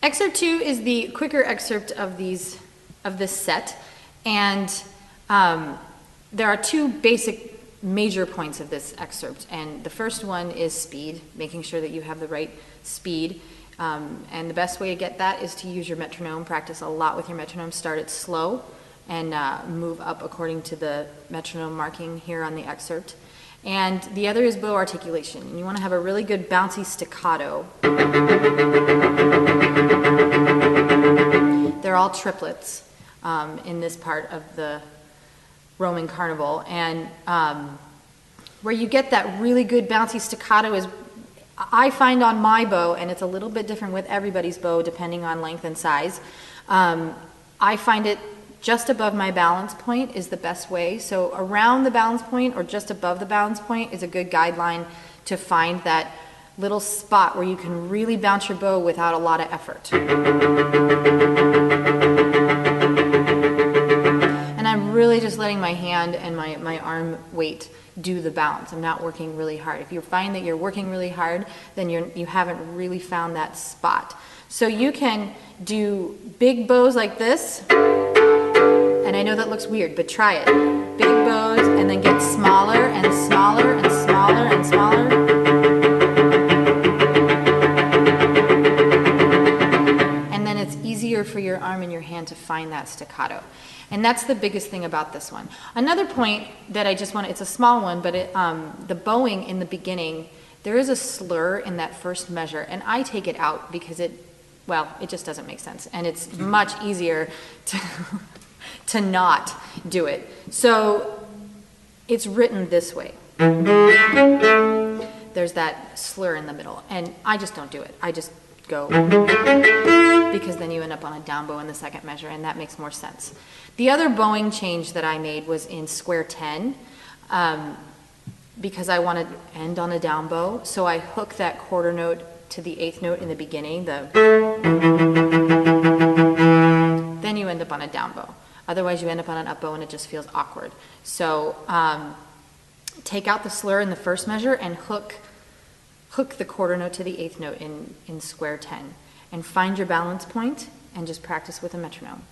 Excerpt 2 is the quicker excerpt of this set, and there are two basic major points of this excerpt, and the first one is speed, making sure that you have the right speed, and the best way to get that is to use your metronome. Practice a lot with your metronome. Start it slow and move up according to the metronome marking here on the excerpt. And the other is bow articulation, and you want to have a really good bouncy staccato. They're all triplets in this part of the Roman Carnival, and where you get that really good bouncy staccato is, I find on my bow, and it's a little bit different with everybody's bow depending on length and size, I find it just above my balance point is the best way. So around the balance point or just above the balance point is a good guideline to find that little spot where you can really bounce your bow without a lot of effort. And I'm really just letting my hand and my arm weight do the bounce. I'm not working really hard. If you find that you're working really hard, then you haven't really found that spot. So you can do big bows like this, and I know that looks weird, but try it. Big bows, and then get smaller and smaller and smaller and smaller. And then it's easier for your arm and your hand to find that staccato. And that's the biggest thing about this one. Another point that I just want to, it's a small one, but the bowing in the beginning, there is a slur in that first measure, and I take it out because it just doesn't make sense. And it's much easier to not do it. So it's written this way. There's that slur in the middle, and I just don't do it. I just go, because then you end up on a down bow in the second measure, and that makes more sense. The other bowing change that I made was in square 10, because I want to end on a down bow, so I hook that quarter note to the eighth note in the beginning, then you end up on a down bow. Otherwise you end up on an up bow and it just feels awkward. So take out the slur in the first measure and hook the quarter note to the eighth note in square 10, and find your balance point and just practice with a metronome.